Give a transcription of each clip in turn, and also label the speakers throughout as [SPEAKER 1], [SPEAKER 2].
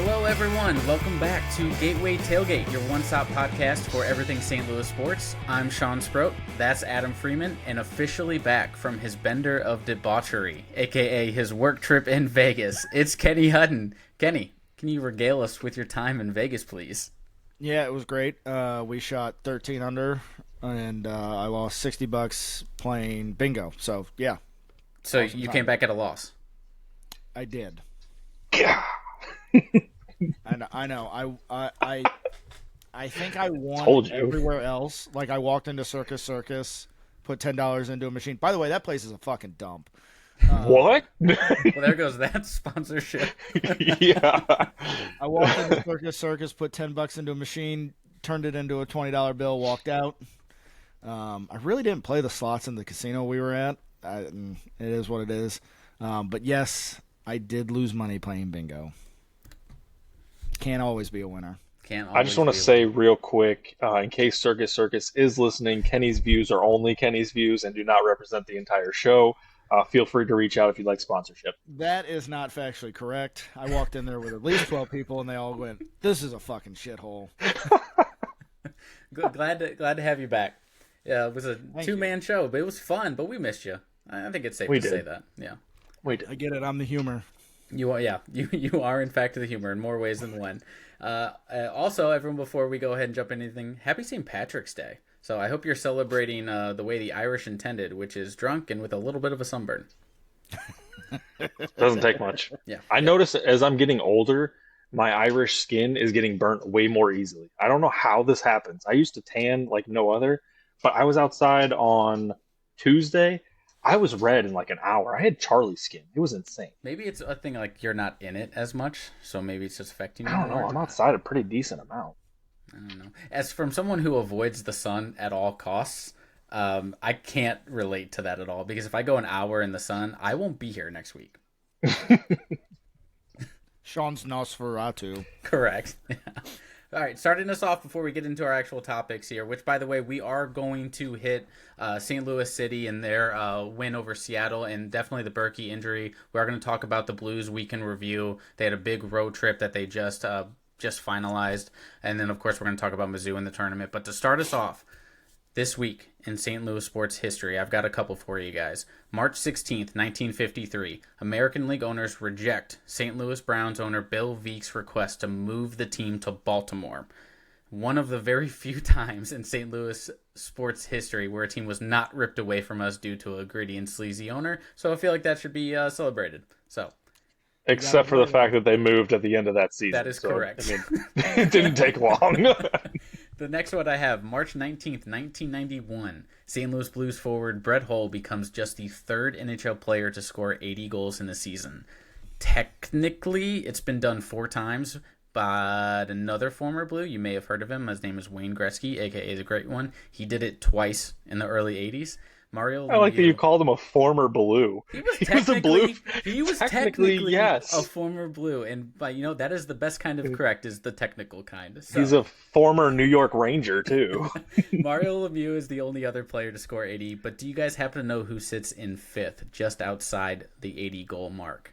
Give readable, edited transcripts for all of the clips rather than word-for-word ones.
[SPEAKER 1] Hello, everyone. Welcome back to Gateway Tailgate, your one-stop podcast for everything St. Louis sports. I'm Sean Sproat. That's Adam Freeman, and officially back from his bender of debauchery, a.k.a. his work trip in Vegas. It's Kenny Hutton. Kenny, can you regale us with your time in Vegas, please?
[SPEAKER 2] Yeah, it was great. We shot 13 under, and I lost $60 playing bingo. So, yeah.
[SPEAKER 1] So awesome you time. Came back at a loss?
[SPEAKER 2] I did.
[SPEAKER 3] Yeah.
[SPEAKER 2] I know. I think I won everywhere else. Like, I walked into Circus, put $10 into a machine. By the way, that place is a fucking dump.
[SPEAKER 3] What?
[SPEAKER 1] Well, there goes that sponsorship.
[SPEAKER 3] Yeah.
[SPEAKER 2] I walked into Circus, put $10 into a machine, turned it into a $20 bill, walked out. I really didn't play the slots in the casino we were at. It is what it is. But yes, I did lose money playing bingo. Can't always be a winner.
[SPEAKER 3] I just want to say real quick, in case Circus is listening, Kenny's views are only Kenny's views and do not represent the entire show. Feel free to reach out if you'd like sponsorship.
[SPEAKER 2] That is not factually correct. I walked in there with at least 12 people, and they all went, "This is a fucking shithole."
[SPEAKER 1] Good, glad to have you back. Yeah, it was a two-man show, but it was fun. But we missed you. I think it's safe to say that. Yeah,
[SPEAKER 2] I get it. I'm the humor.
[SPEAKER 1] You are, yeah. You are in fact the humor in more ways than one. Also, everyone, before we go ahead and jump into anything, happy St. Patrick's Day. So I hope you're celebrating the way the Irish intended, which is drunk and with a little bit of a sunburn.
[SPEAKER 3] Doesn't take much.
[SPEAKER 1] Yeah.
[SPEAKER 3] I notice as I'm getting older, my Irish skin is getting burnt way more easily. I don't know how this happens. I used to tan like no other, but I was outside on Tuesday. I was red in like an hour. I had Charlie skin. It was insane.
[SPEAKER 1] Maybe it's a thing like you're not in it as much, so maybe it's just affecting you.
[SPEAKER 3] I don't know. I'm outside a pretty decent amount.
[SPEAKER 1] I don't know. As from someone who avoids the sun at all costs, I can't relate to that at all. Because if I go an hour in the sun, I won't be here next week.
[SPEAKER 2] Sean's Nosferatu.
[SPEAKER 1] Correct. All right, starting us off before we get into our actual topics here, which, by the way, we are going to hit St. Louis City and their win over Seattle and definitely the Burki injury. We are going to talk about the Blues week in review. They had a big road trip that they just finalized. And then, of course, we're going to talk about Mizzou in the tournament. But to start us off, this week in St. Louis sports history, I've got a couple for you guys. March 16th, 1953, American League owners reject St. Louis Browns owner Bill Veek's request to move the team to Baltimore. One of the very few times in St. Louis sports history where a team was not ripped away from us due to a gritty and sleazy owner. So I feel like that should be celebrated. So,
[SPEAKER 3] except for the fact that they moved at the end of that season.
[SPEAKER 1] That is correct.
[SPEAKER 3] I mean, it didn't take long.
[SPEAKER 1] The next one I have, March 19th, 1991. St. Louis Blues forward Brett Hull becomes just the third NHL player to score 80 goals in a season. Technically, it's been done 4 times, but another former Blue, you may have heard of him. His name is Wayne Gretzky, a.k.a. the Great One. He did it twice in the early 80s. Mario
[SPEAKER 3] I like that you called him a former Blue.
[SPEAKER 1] He was a Blue. He was technically
[SPEAKER 3] yes.
[SPEAKER 1] a former Blue, and that is the best kind of correct, is the technical kind. So,
[SPEAKER 3] he's a former New York Ranger too.
[SPEAKER 1] Mario Lemieux is the only other player to score 80, but do you guys happen to know who sits in 5th, just outside the 80 goal mark?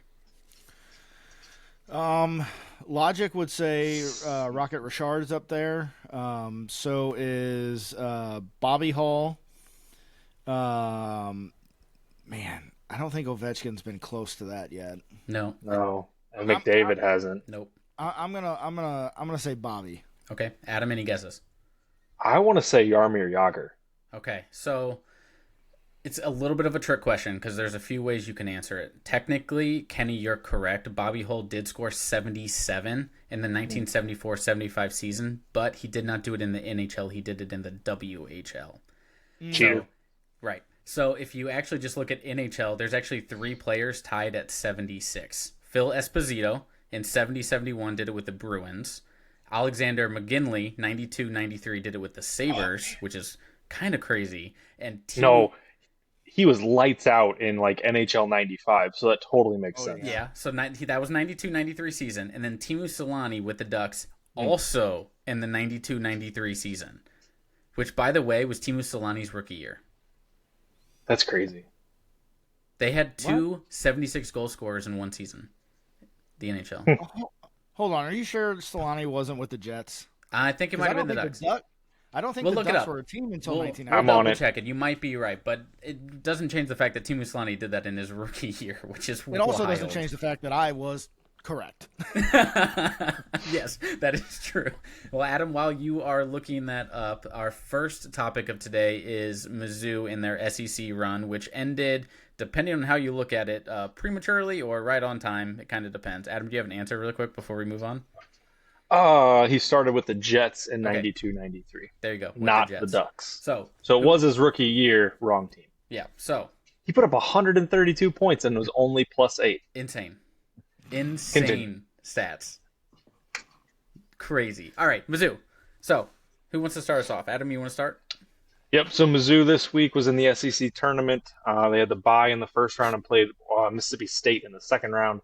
[SPEAKER 2] Logic would say Rocket Richard is up there. So is Bobby Hall. Man, I don't think Ovechkin's been close to that yet.
[SPEAKER 1] No.
[SPEAKER 3] And McDavid hasn't.
[SPEAKER 1] Nope.
[SPEAKER 2] I'm gonna say Bobby.
[SPEAKER 1] Okay, Adam, any guesses?
[SPEAKER 3] I want to say Jaromir Jagr.
[SPEAKER 1] Okay, so it's a little bit of a trick question because there's a few ways you can answer it. Technically, Kenny, you're correct. Bobby Hull did score 77 in the 1974-75 season, but he did not do it in the NHL. He did it in the WHL.
[SPEAKER 3] Cheater.
[SPEAKER 1] Right. So if you actually just look at NHL, there's actually 3 players tied at 76. Phil Esposito in 70-71 did it with the Bruins. Alexander McGinley, 92-93, did it with the Sabres, which is kind of crazy. And
[SPEAKER 3] No, he was lights out in like NHL 95, so that totally makes sense.
[SPEAKER 1] Yeah, so that was 92-93 season. And then Teemu Selanne with the Ducks, also in the 92-93 season, which, by the way, was Teemu Selanne's rookie year.
[SPEAKER 3] That's crazy.
[SPEAKER 1] They had 2 76 goal scorers in one season. The NHL.
[SPEAKER 2] Hold on, are you sure Solani wasn't with the Jets?
[SPEAKER 1] I think it might have been the Ducks.
[SPEAKER 2] I don't think
[SPEAKER 1] We'll
[SPEAKER 2] the
[SPEAKER 1] look it
[SPEAKER 2] Ducks
[SPEAKER 1] up.
[SPEAKER 2] were a team until
[SPEAKER 1] We'll
[SPEAKER 2] 1990.
[SPEAKER 3] I'm on
[SPEAKER 1] double
[SPEAKER 3] it.
[SPEAKER 1] check it. You might be right, but it doesn't change the fact that Timu Solani did that in his rookie year, which is
[SPEAKER 2] It also
[SPEAKER 1] wild.
[SPEAKER 2] doesn't change the fact that I was correct.
[SPEAKER 1] Yes, that is true. Well, Adam, while you are looking that up, our first topic of today is Mizzou in their SEC run, which ended, depending on how you look at it, prematurely or right on time. It kind of depends. Adam, do you have an answer really quick before we move on?
[SPEAKER 3] He started with the Jets in
[SPEAKER 1] Okay.
[SPEAKER 3] 92, 93.
[SPEAKER 1] There you go. with
[SPEAKER 3] Not
[SPEAKER 1] the
[SPEAKER 3] the
[SPEAKER 1] Jets.
[SPEAKER 3] Ducks.
[SPEAKER 1] So
[SPEAKER 3] So it was his rookie year, wrong team.
[SPEAKER 1] yeah. So
[SPEAKER 3] He put up 132 points and was only +8.
[SPEAKER 1] insane
[SPEAKER 3] Continue.
[SPEAKER 1] stats. Crazy. All right, Mizzou. So who wants to start us off? Adam, you want to start?
[SPEAKER 3] Yep, so Mizzou this week was in the SEC tournament. They had the bye in the first round and played Mississippi State in the second round.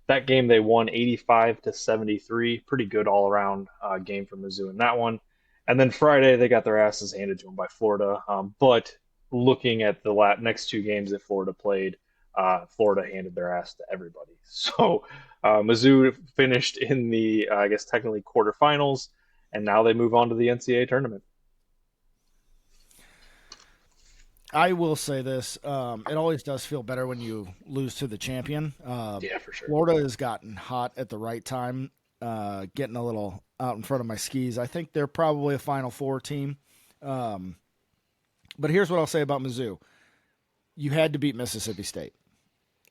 [SPEAKER 3] That game they won 85-73. Pretty good all-around game for Mizzou in that one. And then Friday they got their asses handed to them by Florida. But looking at the next two games that Florida played, Florida handed their ass to everybody. So Mizzou finished in the, I guess, technically quarterfinals, and now they move on to the NCAA tournament.
[SPEAKER 2] I will say this. It always does feel better when you lose to the champion.
[SPEAKER 3] Yeah, for sure.
[SPEAKER 2] Florida has gotten hot at the right time, getting a little out in front of my skis. I think they're probably a Final Four team. But here's what I'll say about Mizzou. You had to beat Mississippi State,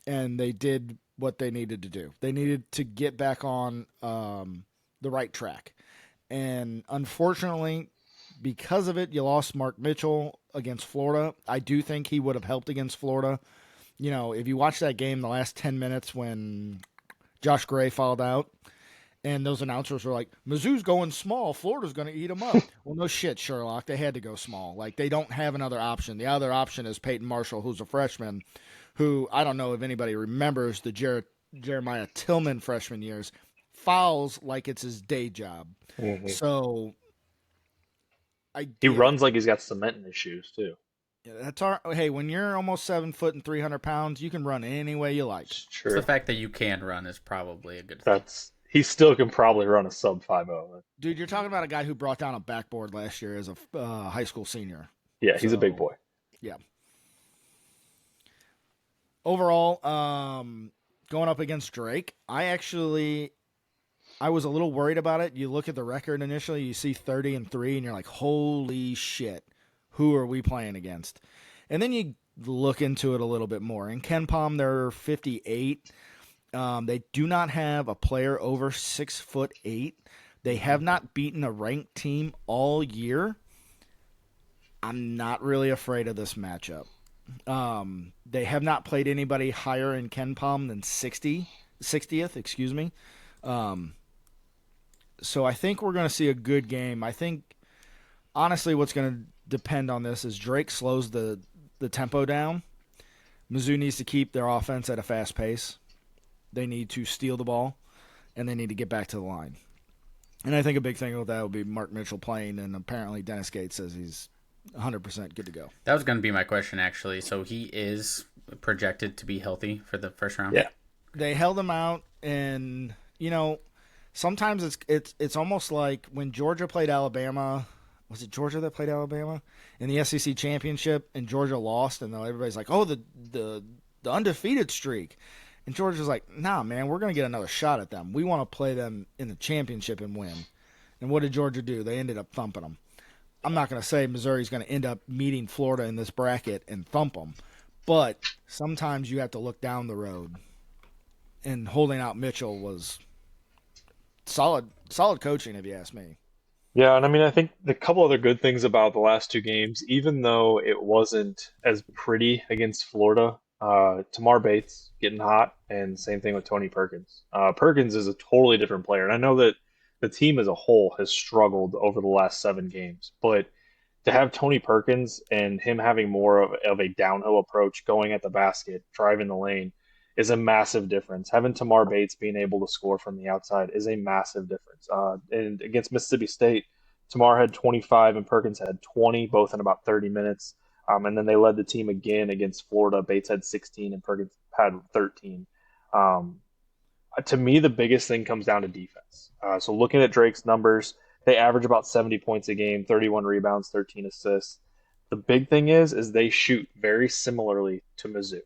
[SPEAKER 2] and they did what they needed to do. They needed to get back on the right track. And unfortunately, because of it, you lost Mark Mitchell against Florida. I do think he would have helped against Florida. You know, if you watch that game, the last 10 minutes when Josh Gray fouled out, and those announcers were like, Mizzou's going small, Florida's going to eat them up. Well, no shit, Sherlock. They had to go small. Like, they don't have another option. The other option is Peyton Marshall, who's a freshman, who I don't know if anybody remembers the Jeremiah Tillman freshman years, fouls like it's his day job.
[SPEAKER 3] Mm-hmm.
[SPEAKER 2] So
[SPEAKER 3] He runs like he's got cement in his shoes too.
[SPEAKER 2] Yeah, that's our. Hey, when you're almost 7 foot and 300 pounds, you can run any way you like.
[SPEAKER 3] It's
[SPEAKER 1] It's
[SPEAKER 3] true.
[SPEAKER 1] the fact that you can run is probably a good thing.
[SPEAKER 3] He still can probably run a sub 5.0.
[SPEAKER 2] Dude, you're talking about a guy who brought down a backboard last year as a high school senior.
[SPEAKER 3] Yeah, he's a big
[SPEAKER 2] So,
[SPEAKER 3] boy.
[SPEAKER 2] Yeah. Overall, going up against Drake, I was a little worried about it. You look at the record initially, you see 30-3, and you're like, holy shit, who are we playing against? And then you look into it a little bit more. In Ken Palm, they're 58. They do not have a player over 6'8". They have not beaten a ranked team all year. I'm not really afraid of this matchup. They have not played anybody higher in Ken Palm than 60th, excuse me. So I think we're going to see a good game. I think, honestly, what's going to depend on this is Drake slows the tempo down. Mizzou needs to keep their offense at a fast pace. They need to steal the ball, and they need to get back to the line. And I think a big thing with that will be Mark Mitchell playing, and apparently Dennis Gates says he's 100% good to go.
[SPEAKER 1] That was going to be my question, actually. So he is projected to be healthy for the first round?
[SPEAKER 3] Yeah.
[SPEAKER 2] They held him out, and, you know, sometimes it's almost like when Georgia played Alabama. Was it Georgia that played Alabama in the SEC championship, and Georgia lost, and everybody's like, "Oh, the undefeated streak," and Georgia's like, "Nah, man, we're gonna get another shot at them. We want to play them in the championship and win." And what did Georgia do? They ended up thumping them. I'm not gonna say Missouri's gonna end up meeting Florida in this bracket and thump them, but sometimes you have to look down the road. And holding out Mitchell was solid coaching, if you ask me.
[SPEAKER 3] Yeah, and I mean, I think the couple other good things about the last two games, even though it wasn't as pretty against Florida, Tamar Bates getting hot, and same thing with Tony Perkins. Perkins is a totally different player, and I know that the team as a whole has struggled over the last 7 games, but to have Tony Perkins and him having more of a downhill approach, going at the basket, driving the lane, is a massive difference. Having Tamar Bates being able to score from the outside is a massive difference. And against Mississippi State, Tamar had 25 and Perkins had 20, both in about 30 minutes. And then they led the team again against Florida. Bates had 16 and Perkins had 13. To me, the biggest thing comes down to defense. So looking at Drake's numbers, they average about 70 points a game, 31 rebounds, 13 assists. The big thing is they shoot very similarly to Mizzou.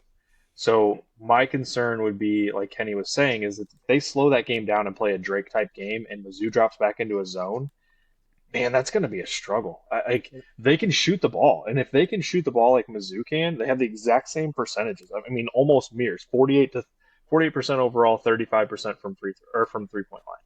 [SPEAKER 3] So my concern would be, like Kenny was saying, is that if they slow that game down and play a Drake type game, and Mizzou drops back into a zone, man, that's going to be a struggle. Like they can shoot the ball, and if they can shoot the ball like Mizzou can, they have the exact same percentages. I mean, almost mirrors 48% overall, 35% from from 3 point line.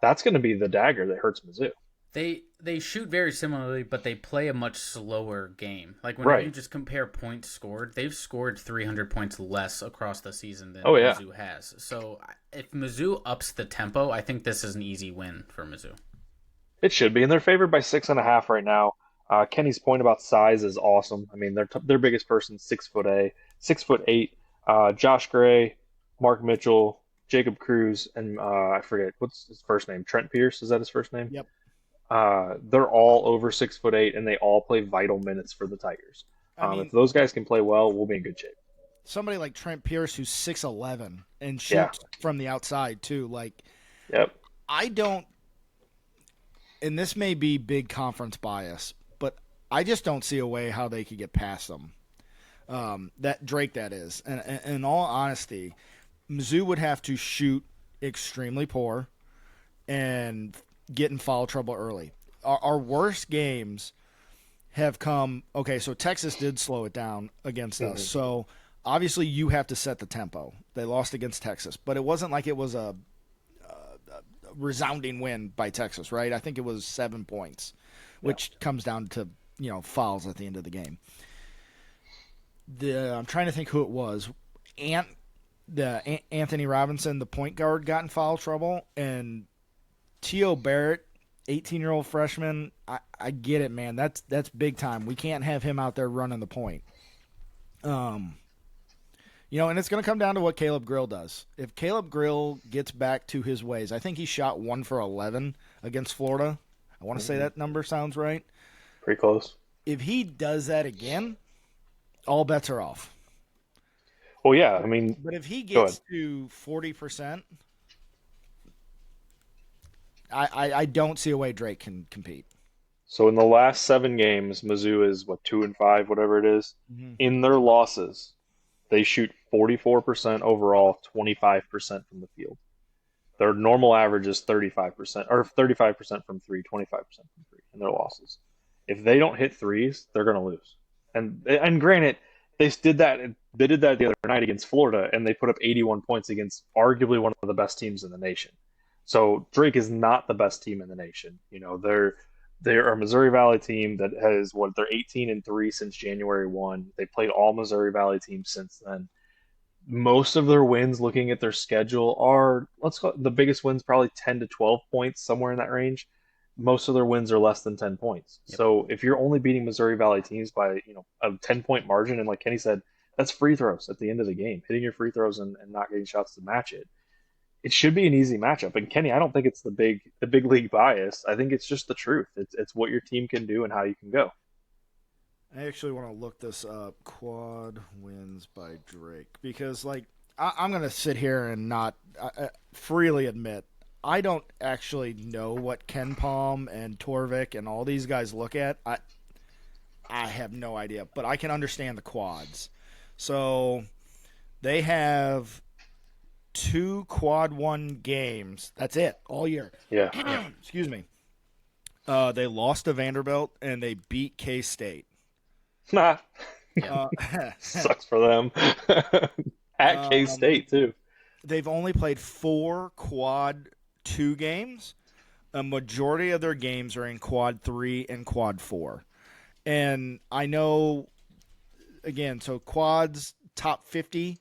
[SPEAKER 3] That's going to be the dagger that hurts Mizzou.
[SPEAKER 1] They shoot very similarly, but they play a much slower game. Like when you just compare points scored, they've scored 300 points less across the season than Mizzou has. So if Mizzou ups the tempo, I think this is an easy win for Mizzou.
[SPEAKER 3] It should be, and they're favored by 6.5 right now. Kenny's point about size is awesome. I mean, their biggest person 6'8". Josh Gray, Mark Mitchell, Jacob Cruz, and I forget what's his first name. Trent Pierce, is that his first name?
[SPEAKER 2] Yep.
[SPEAKER 3] They're all over 6'8", and they all play vital minutes for the Tigers. If those guys can play well, we'll be in good shape.
[SPEAKER 2] Somebody like Trent Pierce, who's 6'11" and shoots from the outside too. Like, I don't. And this may be big conference bias, but I just don't see a way how they could get past them. That Drake, that is. And in all honesty, Mizzou would have to shoot extremely poor and get in foul trouble early. Our worst games have come – okay, so Texas did slow it down against us. So, obviously, you have to set the tempo. They lost against Texas. But it wasn't like it was a resounding win by Texas, right? I think it was 7 points, which comes down to, fouls at the end of the game. I'm trying to think who it was. Anthony Robinson, the point guard, got in foul trouble, and T.O. Barrett, 18-year-old freshman, I get it, man. That's big time. We can't have him out there running the point. And it's going to come down to what Caleb Grill does. If Caleb Grill gets back to his ways, I think he shot 1 for 11 against Florida. I want to say that number sounds right.
[SPEAKER 3] Pretty close.
[SPEAKER 2] If he does that again, all bets are off.
[SPEAKER 3] Well, yeah, I mean.
[SPEAKER 2] But if he gets to 40%, I don't see a way Drake can compete.
[SPEAKER 3] So in the last 7 games, Mizzou is 2-5, whatever it is. Mm-hmm. In their losses, they shoot 44% overall, 25% from the field. Their normal average is 35%, or 35% from 3, 25% from 3 in their losses. If they don't hit threes, they're going to lose. And granted, they did that the other night against Florida, and they put up 81 points against arguably one of the best teams in the nation. So Drake is not the best team in the nation. They're a Missouri Valley team that has they're 18-3 since January 1. They played all Missouri Valley teams since then. Most of their wins, looking at their schedule, are the biggest wins probably 10 to 12 points, somewhere in that range. Most of their wins are less than 10 points. Yep. So if you're only beating Missouri Valley teams by a 10-point margin, and like Kenny said, that's free throws at the end of the game, hitting your free throws and not getting shots to match it. It should be an easy matchup. And Kenny, I don't think it's the big league bias. I think it's just the truth. It's what your team can do and how you can go.
[SPEAKER 2] I actually want to look this up, quad wins by Drake, because I'm going to sit here and not freely admit I don't actually know what Ken Palm and Torvik and all these guys look at. I have no idea, but I can understand the quads. So they have 2 quad 1 games. That's it all year.
[SPEAKER 3] Yeah.
[SPEAKER 2] Excuse me. They lost to Vanderbilt and they beat K-State.
[SPEAKER 3] Sucks for them. At K-State too.
[SPEAKER 2] They've only played 4 quad 2 games. A majority of their games are in quad 3 and quad 4. And I know, again, so quads top 50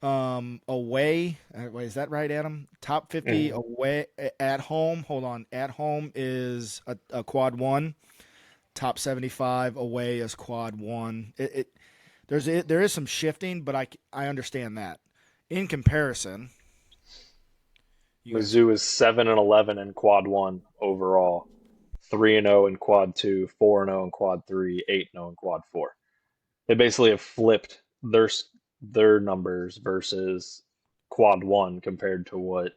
[SPEAKER 2] away. Wait, is that right, Adam? Top 50 away at home. Hold on. At home is a quad 1. Top 75 away is quad 1. There is some shifting, but I understand that. In comparison,
[SPEAKER 3] Mizzou is 7-11 in quad 1 overall, 3-0 in quad 2, 4-0 in quad 3, 8-0 in quad 4. They basically have flipped their numbers versus quad 1 compared to what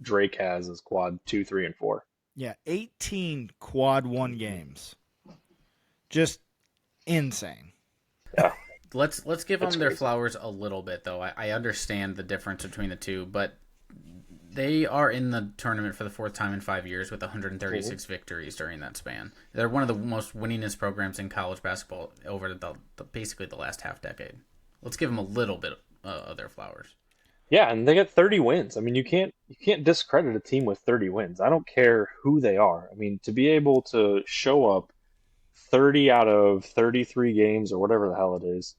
[SPEAKER 3] Drake has as quad 2, 3, and 4.
[SPEAKER 2] Yeah, 18 quad 1 games. Just insane.
[SPEAKER 3] Yeah.
[SPEAKER 1] Let's give
[SPEAKER 3] That's
[SPEAKER 1] them their
[SPEAKER 3] crazy.
[SPEAKER 1] flowers a little bit, though. I understand the difference between the two, but they are in the tournament for the 4th time in 5 years with 136 victories during that span. They're one of the most winningest programs in college basketball over basically the last half decade. Let's give them a little bit of their flowers.
[SPEAKER 3] Yeah, and they got 30 wins. I mean, you can't discredit a team with 30 wins. I don't care who they are. I mean, to be able to show up 30 out of 33 games or whatever the hell it is,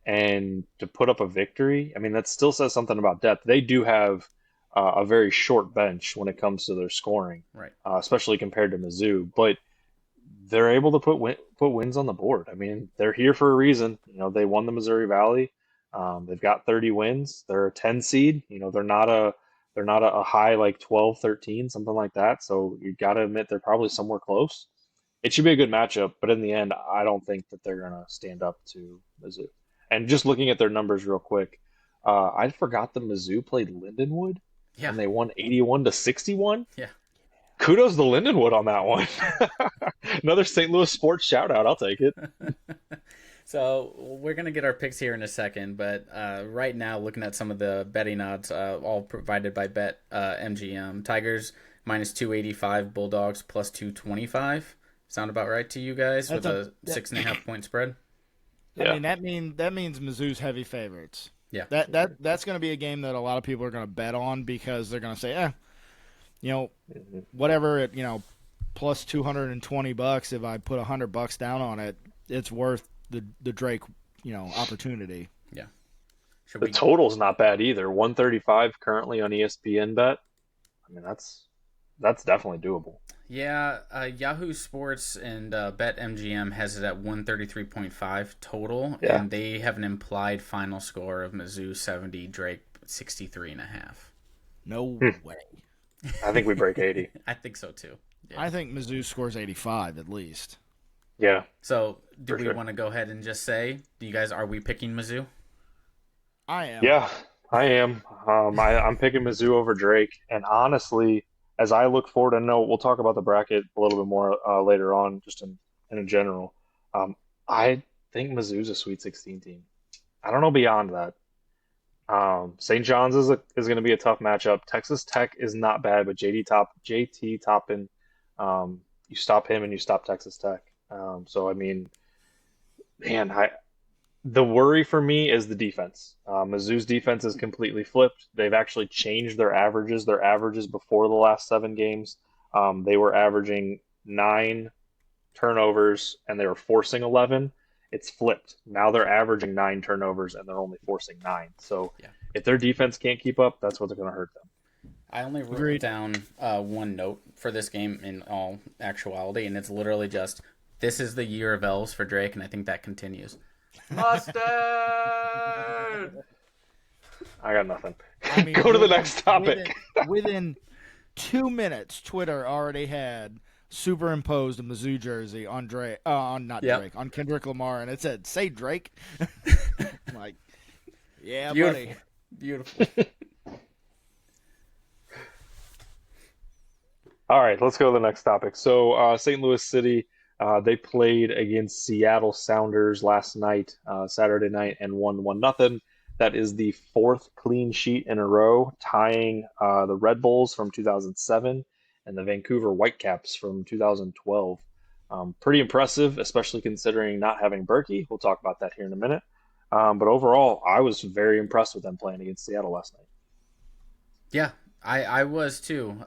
[SPEAKER 3] and to put up a victory, I mean, that still says something about depth. They do have a very short bench when it comes to their scoring,
[SPEAKER 1] Right.
[SPEAKER 3] Especially compared to Mizzou, but they're able to put wins on the board. I mean, they're here for a reason. You know, they won the Missouri Valley. They've got 30 wins. They're a 10 seed. You know, they're not a high like 12, 13, something like that. So you got to admit they're probably somewhere close. It should be a good matchup, but in the end, I don't think that they're going to stand up to Mizzou. And just looking at their numbers real quick, I forgot that Mizzou played Lindenwood
[SPEAKER 1] Yeah.
[SPEAKER 3] and they won 81-61.
[SPEAKER 1] Yeah.
[SPEAKER 3] Kudos to Lindenwood on that one. Another St. Louis sports shout out. I'll take it.
[SPEAKER 1] So we're going to get our picks here in a second, but right now, looking at some of the betting odds, all provided by Bet MGM. Tigers minus 285, Bulldogs plus 225. Sound about right to you guys with a 6.5 point spread?
[SPEAKER 3] Yeah.
[SPEAKER 2] I mean that means Mizzou's heavy favorites.
[SPEAKER 1] Yeah.
[SPEAKER 2] That's going to be a game that a lot of people are going to bet on because they're going to say, whatever plus $220. If I put $100 down on it, it's worth the Drake opportunity.
[SPEAKER 1] Yeah.
[SPEAKER 3] The total's not bad either. 135 currently on ESPN Bet. I mean, that's definitely doable.
[SPEAKER 1] Yeah, Yahoo Sports and Bet MGM has it at 133.5 total, and they have an implied final score of Mizzou 70, Drake 63.5.
[SPEAKER 2] No way.
[SPEAKER 3] I think we break 80.
[SPEAKER 1] I think so too. Yeah.
[SPEAKER 2] I think Mizzou scores 85 at least.
[SPEAKER 3] Yeah.
[SPEAKER 1] So, do we want to go ahead and just say, are we picking Mizzou?
[SPEAKER 2] I am.
[SPEAKER 3] Yeah, I am. I'm picking Mizzou over Drake, and honestly, as I look forward, I know we'll talk about the bracket a little bit more later on, just in a general. I think Mizzou's a Sweet 16 team. I don't know beyond that. St. John's is going to be a tough matchup. Texas Tech is not bad, but JT Toppin, you stop him and you stop Texas Tech. So I mean, man, the worry for me is the defense. Mizzou's defense is completely flipped. They've actually changed their averages. Their averages before the last 7 games, they were averaging 9 turnovers and they were forcing 11. It's flipped. Now they're averaging 9 turnovers and they're only forcing 9. So if their defense can't keep up, that's what's going to hurt them.
[SPEAKER 1] I only wrote down one note for this game in all actuality, and it's literally just, this is the year of L's for Drake, and I think that continues. Mustard!
[SPEAKER 3] I got nothing.
[SPEAKER 2] I mean,
[SPEAKER 3] Go to the next topic.
[SPEAKER 2] Within 2 minutes, Twitter already had superimposed a Mizzou jersey on Drake, on Kendrick Lamar, and it said, "Say Drake." I'm like, yeah,
[SPEAKER 1] Beautiful.
[SPEAKER 2] buddy.
[SPEAKER 1] Beautiful.
[SPEAKER 3] All right, let's go to the next topic. So, St. Louis City, they played against Seattle Sounders last night, Saturday night, and won 1-0. That is the 4th clean sheet in a row, tying the Red Bulls from 2007 and the Vancouver Whitecaps from 2012. Pretty impressive, especially considering not having Burki. We'll talk about that here in a minute. But overall, I was very impressed with them playing against Seattle last night.
[SPEAKER 1] Yeah, I was too.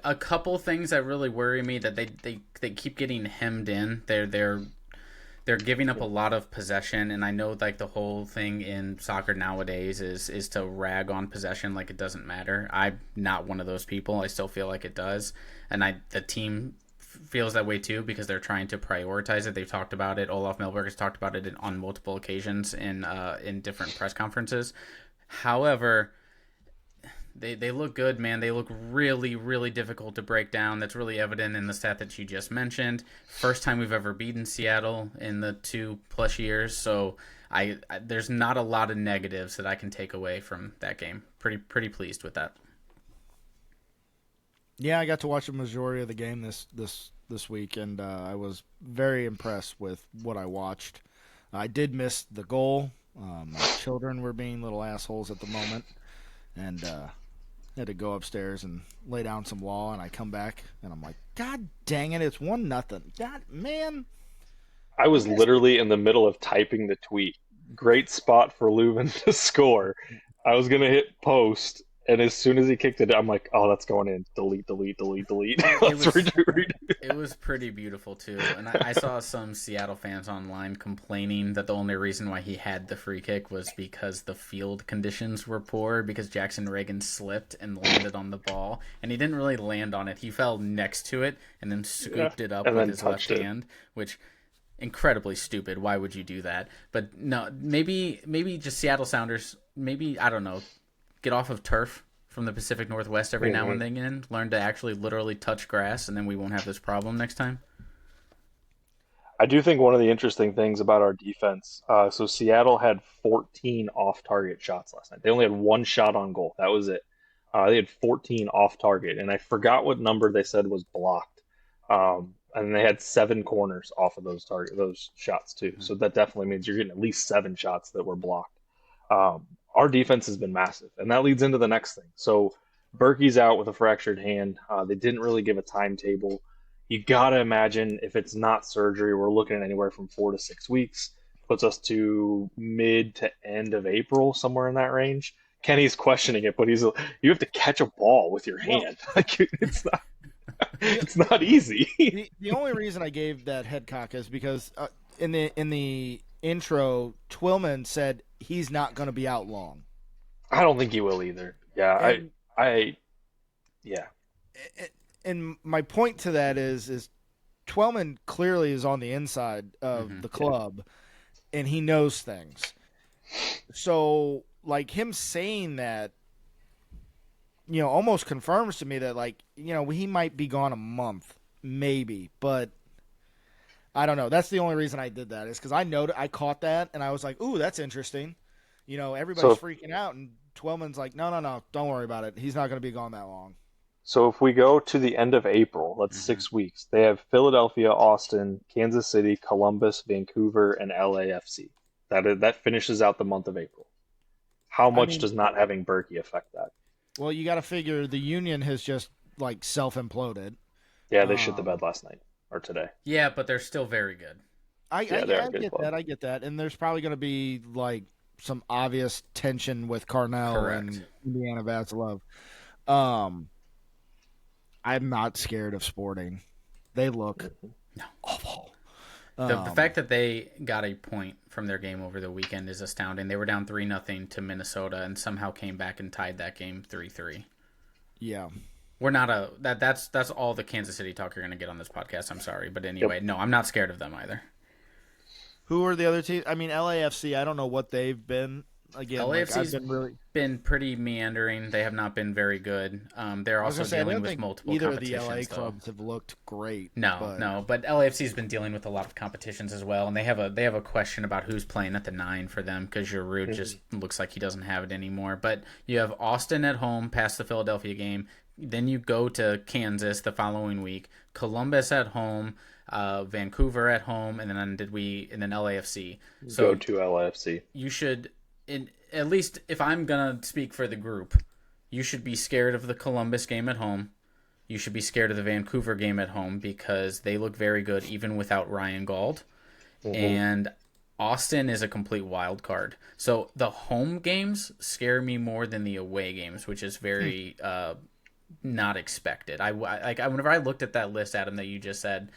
[SPEAKER 1] A couple things that really worry me that they keep getting hemmed in. They're giving up a lot of possession, and I know like the whole thing in soccer nowadays is to rag on possession like it doesn't matter. I'm not one of those people. I still feel like it does, and the team feels that way too because they're trying to prioritize it. They've talked about it. Olaf Milberg has talked about it on multiple occasions in different press conferences. However, They look good, man. They look really, really difficult to break down. That's really evident in the stat that you just mentioned. First time we've ever beaten Seattle in the 2+ years. So I there's not a lot of negatives that I can take away from that game. Pretty pleased with that.
[SPEAKER 2] Yeah, I got to watch the majority of the game this week, and I was very impressed with what I watched. I did miss the goal. My children were being little assholes at the moment, and had to go upstairs and lay down some law, and I come back, and I'm like, God dang it, it's 1-0. God, man.
[SPEAKER 3] I was literally in the middle of typing the tweet. Great spot for Leuven to score. I was going to hit post, and as soon as he kicked it, I'm like, oh, that's going in. Delete.
[SPEAKER 1] It was pretty beautiful, too. And I saw some Seattle fans online complaining that the only reason why he had the free kick was because the field conditions were poor, because Jackson Reagan slipped and landed on the ball. And he didn't really land on it. He fell next to it and then scooped it up with his left hand, which... incredibly stupid. Why would you do that? But no, maybe just Seattle Sounders, maybe, I don't know, get off of turf from the Pacific Northwest every now and then, learn to actually literally touch grass, and then we won't have this problem next time.
[SPEAKER 3] I do think one of the interesting things about our defense, so Seattle had 14 off-target shots last night. They only had one shot on goal. That was it. They had 14 off-target, and I forgot what number they said was blocked. And they had 7 corners off of those shots too. So that definitely means you're getting at least 7 shots that were blocked. Our defense has been massive, and that leads into the next thing. So Burki's out with a fractured hand. They didn't really give a timetable. You gotta imagine if it's not surgery, we're looking at anywhere from 4 to 6 weeks. Puts us to mid to end of April, somewhere in that range. Kenny's questioning it, but you have to catch a ball with your hand. Like it's not. It's not easy.
[SPEAKER 2] The only reason I gave that head cock is because in the intro, Twillman said he's not going to be out long.
[SPEAKER 3] I don't think he will either. Yeah, yeah.
[SPEAKER 2] And my point to that is Twillman clearly is on the inside of the club, and he knows things. So, like, him saying that, almost confirms to me that, like, he might be gone a month, maybe, but I don't know. That's the only reason I did that is because I caught that, and I was like, ooh, that's interesting. Everybody's freaking out, and Twillman's like, no, don't worry about it. He's not going to be gone that long.
[SPEAKER 3] So if we go to the end of April, that's 6 weeks. They have Philadelphia, Austin, Kansas City, Columbus, Vancouver, and LAFC. That finishes out the month of April. How much does not having Burki affect that?
[SPEAKER 2] Well, you got to figure the Union has just, like, self-imploded.
[SPEAKER 3] Yeah, they shit the bed last night or today.
[SPEAKER 1] Yeah, but they're still very good.
[SPEAKER 2] I get that. And there's probably going to be, like, some obvious tension with Carnell and Indiana Vasilov. I'm not scared of Sporting. They look awful.
[SPEAKER 1] The fact that they got a point from their game over the weekend is astounding. They were down 3-0 to Minnesota and somehow came back and tied that game 3-3.
[SPEAKER 2] Yeah.
[SPEAKER 1] We're not that's all the Kansas City talk you're going to get on this podcast. I'm sorry, but anyway, no, I'm not scared of them either.
[SPEAKER 2] Who are the other teams? I mean, LAFC, I don't know what they've been. Again,
[SPEAKER 1] LAFC's been pretty meandering. They have not been very good. They're also dealing with multiple competitions.
[SPEAKER 2] Either of the LA clubs have looked great.
[SPEAKER 1] No, but LAFC's been dealing with a lot of competitions as well, and they have a question about who's playing at the 9 for them because Giroud just looks like he doesn't have it anymore. But you have Austin at home past the Philadelphia game. Then you go to Kansas the following week, Columbus at home, Vancouver at home, and then LAFC. So
[SPEAKER 3] go to LAFC.
[SPEAKER 1] You should. At least if I'm going to speak for the group, you should be scared of the Columbus game at home. You should be scared of the Vancouver game at home because they look very good even without Ryan Gauld. And Austin is a complete wild card. So the home games scare me more than the away games, which is very not expected. Whenever I looked at that list, Adam, that you just said,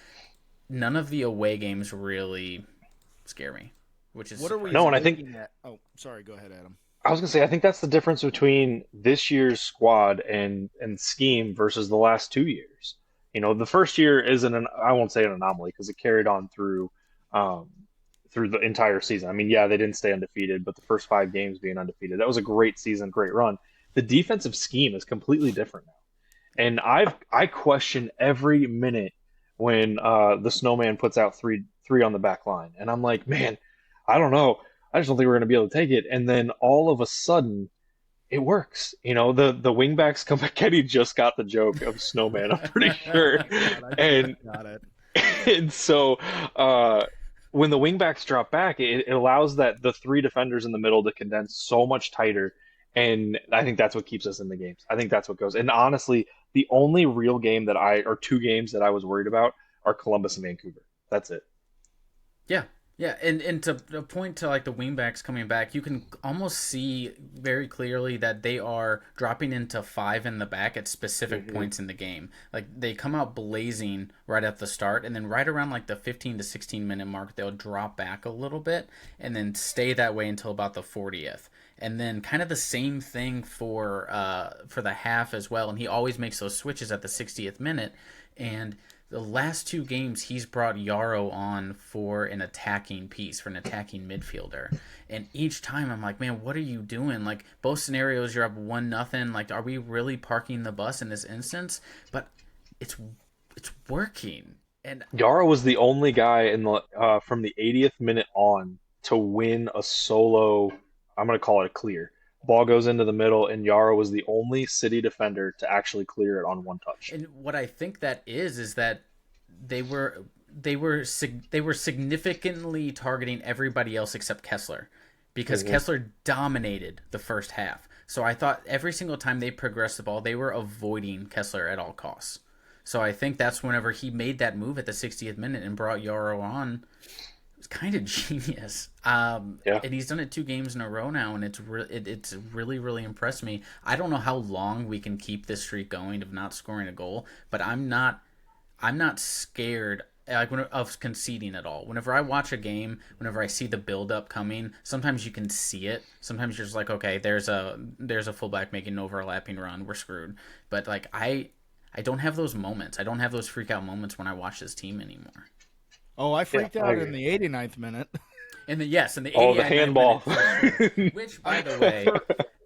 [SPEAKER 1] none of the away games really scare me. Which is
[SPEAKER 2] what are we
[SPEAKER 3] no, and I think.
[SPEAKER 2] Oh, sorry. Go ahead, Adam.
[SPEAKER 3] I was gonna say I think that's the difference between this year's squad and scheme versus the last 2 years. The first year isn't I won't say an anomaly because it carried on through the entire season. I mean, yeah, they didn't stay undefeated, but the first 5 games being undefeated, that was a great season, great run. the defensive scheme is completely different now. And I question every minute when the snowman puts out three on the back line. And I'm like, man, I don't know. I just don't think we're going to be able to take it. And then all of a sudden, it works. The wingbacks come back. Kenny just got the joke of snowman, I'm pretty sure. And
[SPEAKER 2] got it.
[SPEAKER 3] and so when the wingbacks drop back, it allows the three defenders in the middle to condense so much tighter. And I think that's what keeps us in the games. I think that's what goes. And honestly, the only real game or two games that I was worried about are Columbus and Vancouver. That's it.
[SPEAKER 1] Yeah. Yeah, and to point to like the wingbacks coming back, you can almost see very clearly that they are dropping into 5 in the back at specific points in the game. Like they come out blazing right at the start, and then right around like the 15 to 16 minute mark, they'll drop back a little bit and then stay that way until about the 40th. And then kind of the same thing for the half as well. And he always makes those switches at the 60th minute. And the last 2 games, he's brought Yarrow on for an attacking piece, for an attacking midfielder. And each time I'm like, man, what are you doing? Like, both scenarios, you're up 1-0. Like, are we really parking the bus in this instance? But it's working. And
[SPEAKER 3] Yarrow was the only guy from the 80th minute on to win a solo, I'm going to call it a clear. Ball goes into the middle, and Yarrow was the only City defender to actually clear it on one touch.
[SPEAKER 1] And what I think that is that they were significantly targeting everybody else except Kessler, because Kessler dominated the first half. So I thought every single time they progressed the ball, they were avoiding Kessler at all costs. So I think that's whenever he made that move at the 60th minute and brought Yarrow on. It's kind of genius. And he's done it 2 games in a row now, and it's really, really impressed me. I don't know how long we can keep this streak going of not scoring a goal, but I'm not scared of conceding at all. Whenever I watch a game, whenever I see the build-up coming, sometimes you can see it. Sometimes you're just like, okay, there's a fullback making an overlapping run. We're screwed. But like I don't have those moments. I don't have those freak-out moments when I watch this team anymore.
[SPEAKER 2] Oh, I freaked out in the 89th minute.
[SPEAKER 1] In the 89th
[SPEAKER 3] the handball.
[SPEAKER 1] Minute, which, by the way,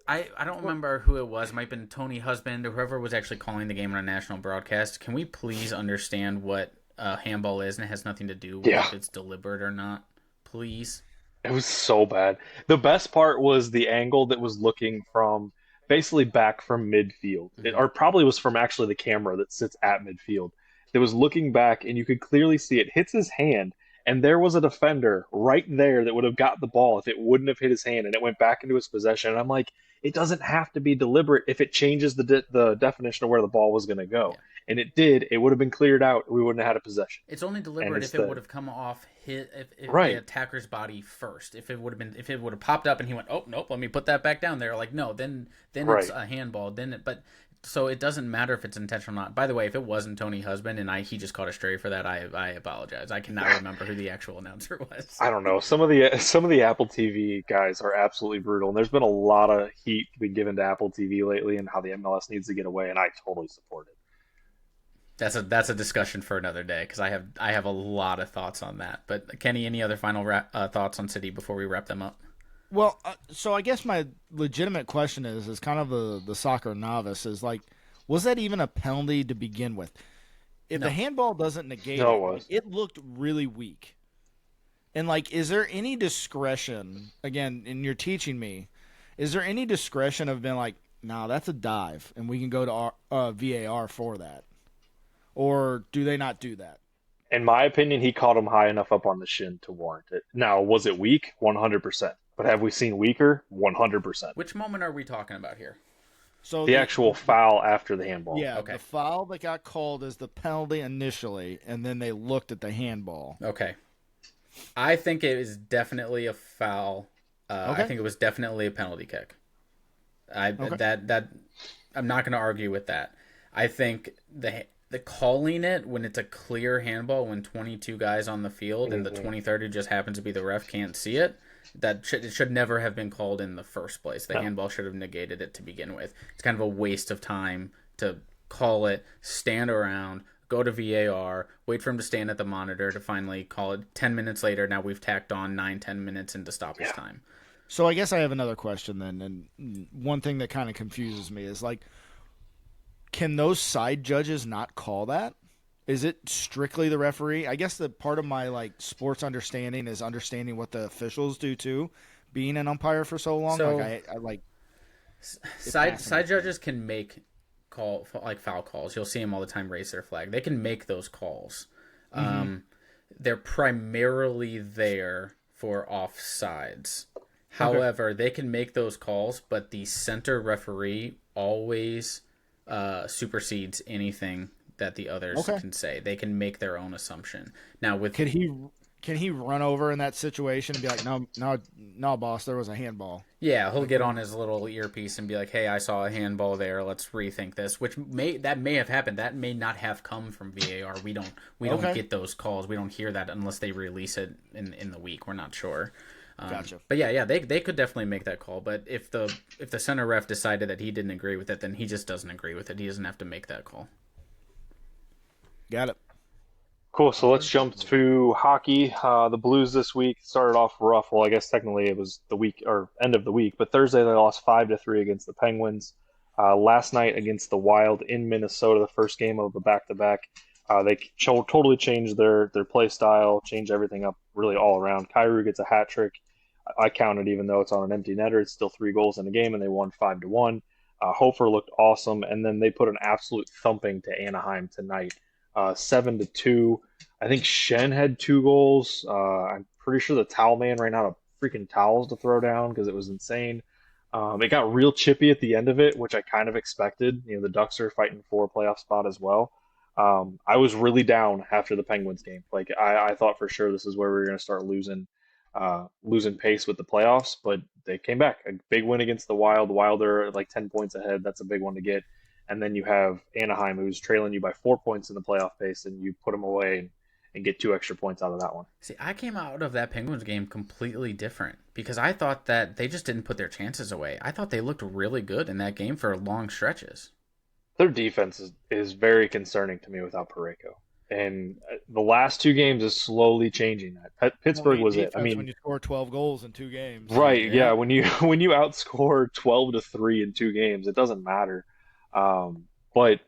[SPEAKER 1] I don't remember who it was. It might have been Tony Husband or whoever was actually calling the game on a national broadcast. Can we please understand what handball is, and it has nothing to do with if it's deliberate or not? Please.
[SPEAKER 3] It was so bad. The best part was the angle that was looking from basically back from midfield. Or probably was from actually the camera that sits at midfield. That was looking back, and you could clearly see it hits his hand, and there was a defender right there that would have got the ball if it wouldn't have hit his hand, and it went back into his possession. And I'm like, it doesn't have to be deliberate if it changes the definition of where the ball was going to go. Yeah. And it did. It would have been cleared out. We wouldn't have had a possession.
[SPEAKER 1] It's only deliberate if it would have come off the attacker's body first. If it would have popped up and he went, oh nope, let me put that back down there. Like no, then it's a handball. So it doesn't matter if it's intentional or not. By the way, if it wasn't Tony Husband and he just caught a stray for that, I apologize. I cannot remember who the actual announcer was.
[SPEAKER 3] I don't know. Some of the Apple TV guys are absolutely brutal, and there's been a lot of heat being given to Apple TV lately and how the MLS needs to get away, and I totally support it.
[SPEAKER 1] That's a discussion for another day, because I have a lot of thoughts on that. But Kenny, any other final thoughts on City before we wrap them up?
[SPEAKER 2] Well, so I guess my legitimate question is kind of the soccer novice, is like, was that even a penalty to begin with? If the handball doesn't negate it looked really weak. And like, is there any discretion, again, and you're teaching me, is there any discretion of being like, no, that's a dive, and we can go to VAR for that? Or do they not do that?
[SPEAKER 3] In my opinion, he caught him high enough up on the shin to warrant it. Now, was it weak? 100%. But have we seen weaker? 100%.
[SPEAKER 1] Which moment are we talking about here?
[SPEAKER 2] So
[SPEAKER 3] the actual foul after the handball.
[SPEAKER 2] Yeah, okay. The foul that got called is the penalty initially, and then they looked at the handball.
[SPEAKER 1] Okay. I think it is definitely a foul. I think it was definitely a penalty kick. I'm not going to argue with that. I think the calling it when it's a clear handball, when 22 guys on the field and the 23rd who just happens to be the ref can't see it, it should never have been called in the first place. The handball should have negated it to begin with. It's kind of a waste of time to call it, stand around, go to VAR, wait for him to stand at the monitor to finally call it 10 minutes later. Now we've tacked on 9-10 minutes into stoppage time.
[SPEAKER 2] So I guess I have another question then, and one thing that kind of confuses me is like, can those side judges not call that? Is it strictly the referee? I guess the part of my like sports understanding is understanding what the officials do too, being an umpire for so long.
[SPEAKER 1] So
[SPEAKER 2] like I like
[SPEAKER 1] side judges can make foul calls. You'll see them all the time raise their flag. They can make those calls. They're primarily there for offsides. However, they can make those calls, but the center referee always supersedes anything that the others can say. They can make their own assumption. Now, with
[SPEAKER 2] can he run over in that situation and be like, no, boss, there was a handball?
[SPEAKER 1] Yeah, he'll get on his little earpiece and be like, "Hey, I saw a handball there. Let's rethink this." Which may have happened. That may not have come from VAR. We don't get those calls. We don't hear that unless they release it in the week. We're not sure.
[SPEAKER 2] Gotcha.
[SPEAKER 1] But yeah, they could definitely make that call. But if the center ref decided that he didn't agree with it, then he just doesn't agree with it. He doesn't have to make that call.
[SPEAKER 2] Got it.
[SPEAKER 3] Cool. So let's jump to hockey. The Blues this week started off rough. Well, I guess technically it was the week or end of the week, but Thursday they lost 5-3 against the Penguins. Last night against the Wild in Minnesota, the first game of the back-to-back, they totally changed their play style, changed everything up really all around. Kyrou gets a hat trick. I counted, even though it's on an empty netter, it's still 3 goals in the game, and they won 5-1. Hofer looked awesome, and then they put an absolute thumping to Anaheim tonight. 7-2. I think Shen had 2 goals. I'm pretty sure the towel man ran out of freaking towels to throw down because it was insane. It got real chippy at the end of it, which I kind of expected. The Ducks are fighting for a playoff spot as well. I was really down after the Penguins game. Like I thought for sure this is where we were going to start losing pace with the playoffs, but they came back. A big win against the Wild. The Wild are like 10 points ahead. That's a big one to get. And then you have Anaheim, who's trailing you by 4 points in the playoff pace, and you put them away and get 2 extra points out of that one.
[SPEAKER 1] See, I came out of that Penguins game completely different because I thought that they just didn't put their chances away. I thought they looked really good in that game for long stretches.
[SPEAKER 3] Their defense is very concerning to me without Parayko. And the last 2 games is slowly changing that. Pittsburgh was it. I mean,
[SPEAKER 2] when you score 12 goals in 2 games.
[SPEAKER 3] Right, yeah. When you outscore 12-3 in 2 games, it doesn't matter. But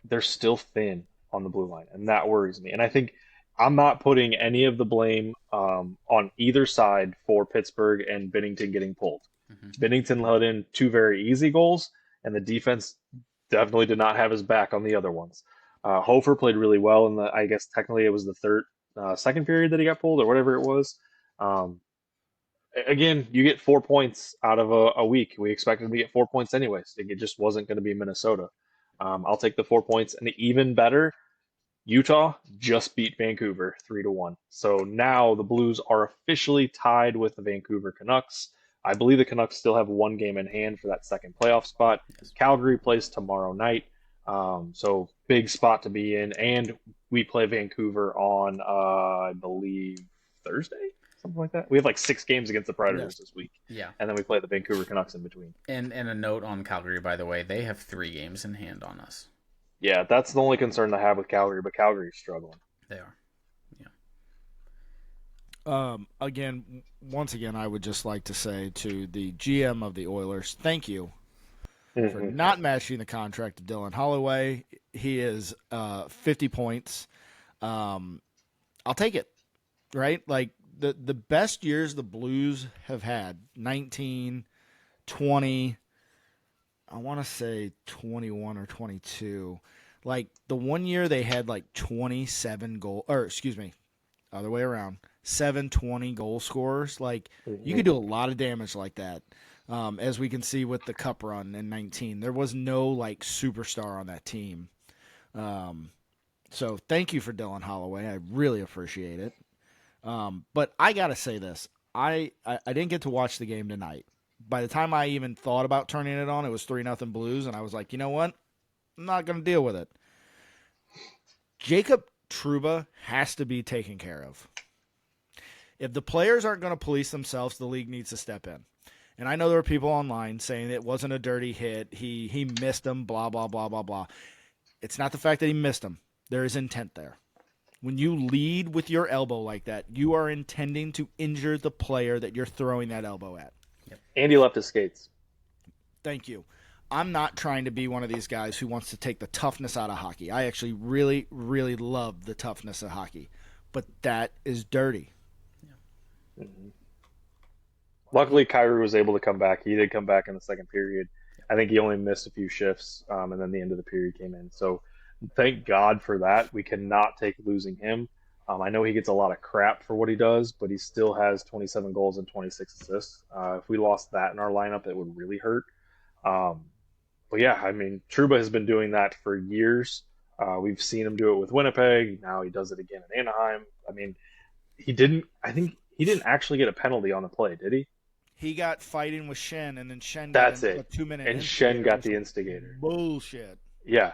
[SPEAKER 3] they're still thin on the blue line, and that worries me. And I think I'm not putting any of the blame on either side for Pittsburgh and Binnington getting pulled. Binnington let in 2 very easy goals, and the defense definitely did not have his back on the other ones. Hofer played really well in I guess technically it was the second period that he got pulled or whatever it was. Again, you get 4 points out of a week. We expected him to get 4 points anyways. It just wasn't going to be Minnesota. I'll take the 4 points. And even better, Utah just beat Vancouver 3-1. So now the Blues are officially tied with the Vancouver Canucks. I believe the Canucks still have 1 game in hand for that second playoff spot. Calgary plays tomorrow night. So big spot to be in. And we play Vancouver on, I believe, Thursday? Something like that. We have like 6 games against the Predators this week.
[SPEAKER 1] Yeah.
[SPEAKER 3] And then we play the Vancouver Canucks in between.
[SPEAKER 1] And a note on Calgary, by the way, they have 3 games in hand on us.
[SPEAKER 3] Yeah, that's the only concern I have with Calgary, but Calgary's struggling.
[SPEAKER 1] They are.
[SPEAKER 2] Once again, I would just like to say to the GM of the Oilers, thank you for not matching the contract of Dylan Holloway. He is 50 points. I'll take it, right? Like, the best years the Blues have had, 19, 20, I want to say 21 or 22. Like, the one year they had like 27 other way around, 20 goal scorers. Like, you could do a lot of damage like that. As we can see with the cup run in 19, there was no like superstar on that team. So thank you for Dylan Holloway. I really appreciate it. But I got to say this. I didn't get to watch the game tonight. By the time I even thought about turning it on, it was 3-0 Blues, and I was like, you know what? I'm not going to deal with it. Jacob Trouba has to be taken care of. If the players aren't going to police themselves, the league needs to step in. And I know there are people online saying it wasn't a dirty hit. He missed him, blah, blah, blah, blah, blah. It's not the fact that he missed him. There is intent there. When you lead with your elbow like that, you are intending to injure the player that you're throwing that elbow at.
[SPEAKER 3] And he left his skates.
[SPEAKER 2] Thank you. I'm not trying to be one of these guys who wants to take the toughness out of hockey. I actually really, really love the toughness of hockey. But that is dirty.
[SPEAKER 3] Yeah. Mm-hmm. Luckily, Kyrie was able to come back. He did come back in the second period. I think he only missed a few shifts, and then the end of the period came in. So thank God for that. We cannot take losing him. I know he gets a lot of crap for what he does, but he still has 27 goals and 26 assists. If we lost that in our lineup, it would really hurt. But yeah, I mean, Trouba has been doing that for years. We've seen him do it with Winnipeg. Now he does it again in Anaheim. I mean, I think he didn't actually get a penalty on the play, did he?
[SPEAKER 2] He got fighting with Shen, and then Shen
[SPEAKER 3] got
[SPEAKER 2] a 2-minute
[SPEAKER 3] and Shen got the instigator.
[SPEAKER 2] Bullshit.
[SPEAKER 3] Yeah.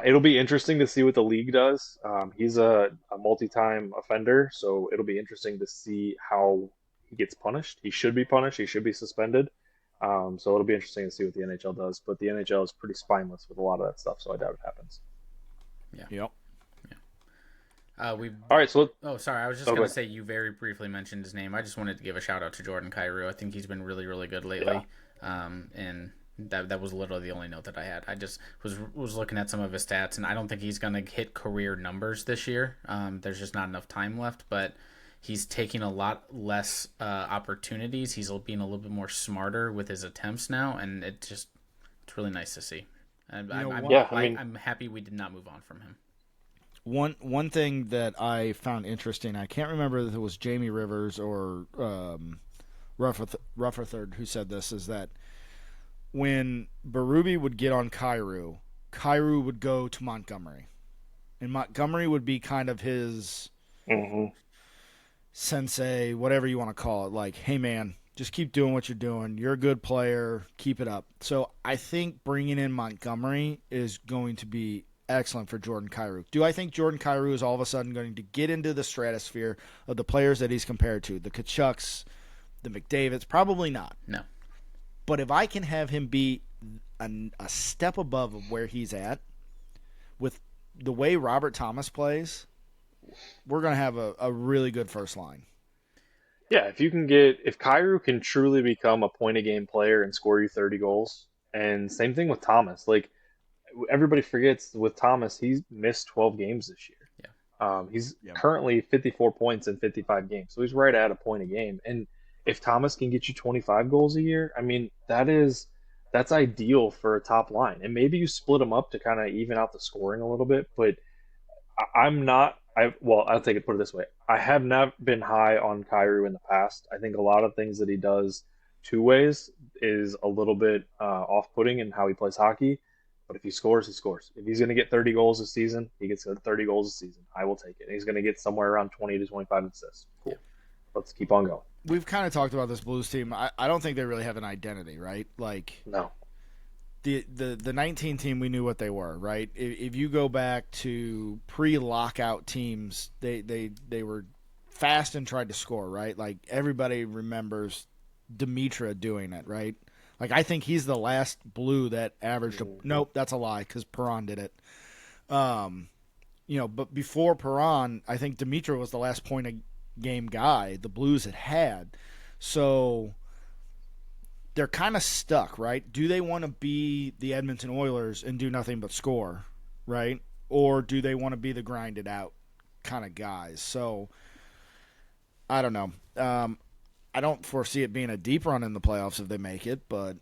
[SPEAKER 3] It'll be interesting to see what the league does. He's a multi-time offender, so it'll be interesting to see how he gets punished. He should be punished. He should be suspended. So it'll be interesting to see what the NHL does. But the NHL is pretty spineless with a lot of that stuff, so I doubt it happens.
[SPEAKER 1] Yeah.
[SPEAKER 2] Yep.
[SPEAKER 3] All right, so
[SPEAKER 1] sorry. I was just going to say you very briefly mentioned his name. I just wanted to give a shout out to Jordan Kyrou. I think he's been really, really good lately. Yeah. And that was literally the only note that I had. I just was looking at some of his stats, and I don't think he's going to hit career numbers this year. There's just not enough time left, but he's taking a lot less opportunities. He's being a little bit more smarter with his attempts now, and it's really nice to see. I'm happy we did not move on from him.
[SPEAKER 2] One thing that I found interesting, I can't remember if it was Jamie Rivers or Rutherford who said this, is that when Berube would get on Kyrou would go to Montgomery. And Montgomery would be kind of his sensei, whatever you want to call it. Like, hey, man, just keep doing what you're doing. You're a good player. Keep it up. So I think bringing in Montgomery is going to be excellent for Jordan Kyrou. Do I think Jordan Kyrou is all of a sudden going to get into the stratosphere of the players that he's compared to? The Tkachuks, the McDavids? Probably not.
[SPEAKER 1] No.
[SPEAKER 2] But if I can have him be a step above of where he's at, with the way Robert Thomas plays, we're going to have a really good first line.
[SPEAKER 3] Yeah, if Kyrou can truly become a point-a-game player and score you 30 goals, and same thing with Thomas. Like, everybody forgets with Thomas, he's missed 12 games this year. Yeah. He's currently 54 points in 55 games, so he's right at a point a game. And if Thomas can get you 25 goals a year, I mean, that's ideal for a top line. And maybe you split them up to kind of even out the scoring a little bit. But I'll put it this way. I have not been high on Kyrou in the past. I think a lot of things that he does two ways is a little bit off-putting in how he plays hockey. But if he scores, he scores. If he's going to get 30 goals a season, he gets 30 goals a season. I will take it. And he's going to get somewhere around 20 to 25 assists. Cool. Let's keep on going.
[SPEAKER 2] We've kind of talked about this Blues team. I don't think they really have an identity, right? Like,
[SPEAKER 3] no.
[SPEAKER 2] The 19 team, we knew what they were, right? If you go back to pre-lockout teams, they were fast and tried to score, right? Like, everybody remembers Dimitra doing it, right? Like, I think he's the last Blue that averaged nope, that's a lie, because Perron did it. But before Perron, I think Dimitra was the last point-a-game guy the Blues had. So they're kind of stuck, right? Do they want to be the Edmonton Oilers and do nothing but score, right? Or do they want to be the grinded-out kind of guys? So I don't know. I don't foresee it being a deep run in the playoffs if they make it, but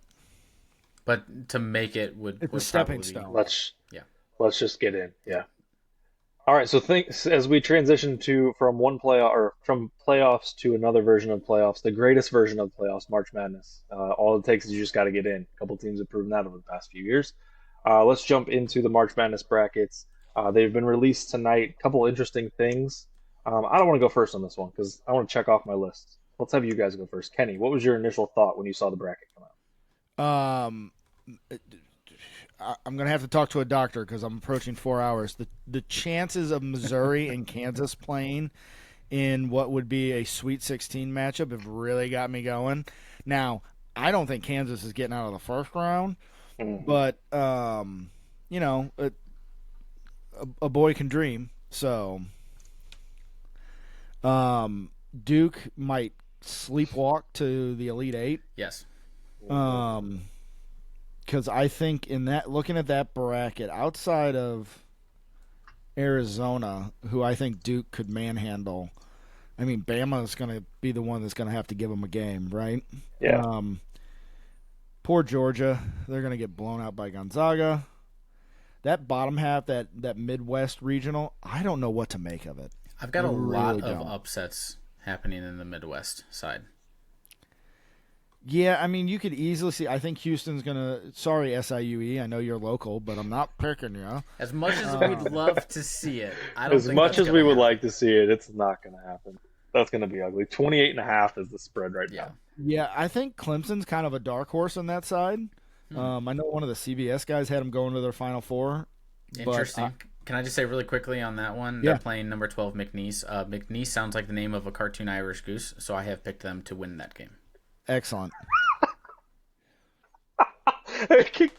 [SPEAKER 1] to make it would
[SPEAKER 2] a stepping stone.
[SPEAKER 3] Let's just get in. Yeah. All right. So as we transition from playoffs to another version of playoffs, the greatest version of playoffs, March Madness. All it takes is you just got to get in. A couple teams have proven that over the past few years. Let's jump into the March Madness brackets. They've been released tonight. A couple interesting things. I don't want to go first on this one because I want to check off my list. Let's have you guys go first. Kenny, what was your initial thought when you saw the bracket come out?
[SPEAKER 2] I'm going to have to talk to a doctor because I'm approaching 4 hours. The chances of Missouri and Kansas playing in what would be a Sweet 16 matchup have really got me going. Now, I don't think Kansas is getting out of the first round, but, a boy can dream. So Duke might sleepwalk to the Elite Eight.
[SPEAKER 1] Yes.
[SPEAKER 2] Because I think looking at that bracket, outside of Arizona, who I think Duke could manhandle, I mean, Bama is going to be the one that's going to have to give them a game, right?
[SPEAKER 3] Yeah.
[SPEAKER 2] Poor Georgia. They're going to get blown out by Gonzaga. That bottom half, that Midwest regional, I don't know what to make of it.
[SPEAKER 1] I've got a lot of upsets happening in the Midwest side.
[SPEAKER 2] Yeah, I mean, you could easily see. I think Houston's going to. Sorry, SIUE. I know you're local, but I'm not picking you.
[SPEAKER 1] As much as we'd love to see it,
[SPEAKER 3] as much as we would like to see it, it's not going to happen. That's going to be ugly. 28.5 is the spread right now.
[SPEAKER 2] Yeah, I think Clemson's kind of a dark horse on that side. I know one of the CBS guys had them going to their Final Four.
[SPEAKER 1] Interesting. Can I just say really quickly on that one?
[SPEAKER 2] Yeah.
[SPEAKER 1] They're playing number 12 McNeese. McNeese sounds like the name of a cartoon Irish goose, so I have picked them to win that game.
[SPEAKER 2] Excellent.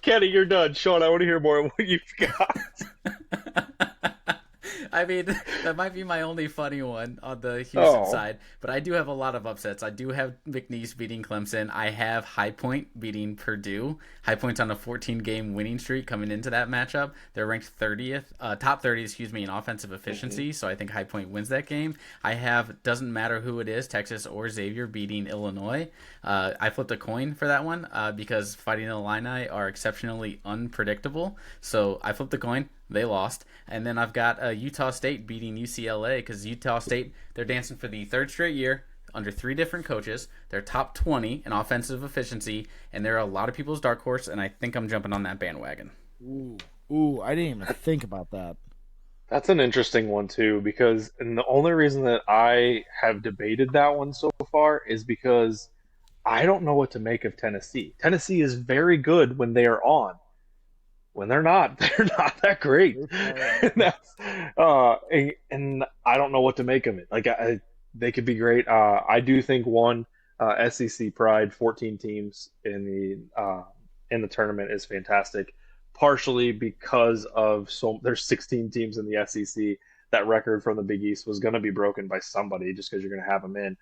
[SPEAKER 3] Kenny, you're done. Sean, I want to hear more of what you've got.
[SPEAKER 1] I mean, that might be my only funny one on the Houston side, but I do have a lot of upsets. I do have McNeese beating Clemson. I have High Point beating Purdue. High Point's on a 14-game winning streak coming into that matchup. They're ranked top 30, in offensive efficiency, so I think High Point wins that game. I have, doesn't matter who it is, Texas or Xavier beating Illinois. I flipped a coin for that one because Fighting Illini are exceptionally unpredictable, so I flipped the coin. They lost. And then I've got Utah State beating UCLA because Utah State, they're dancing for the third straight year under 3 different coaches. They're top 20 in offensive efficiency, and they're a lot of people's dark horse, and I think I'm jumping on that bandwagon.
[SPEAKER 2] Ooh, I didn't even think about that.
[SPEAKER 3] That's an interesting one, too, because and the only reason that I have debated that one so far is because I don't know what to make of Tennessee. Tennessee is very good when they are on. When they're not that great. And I don't know what to make of it. Like they could be great. I do think SEC pride, 14 teams in the tournament is fantastic. Partially because of there's 16 teams in the SEC. That record from the Big East was going to be broken by somebody just because you're going to have them in.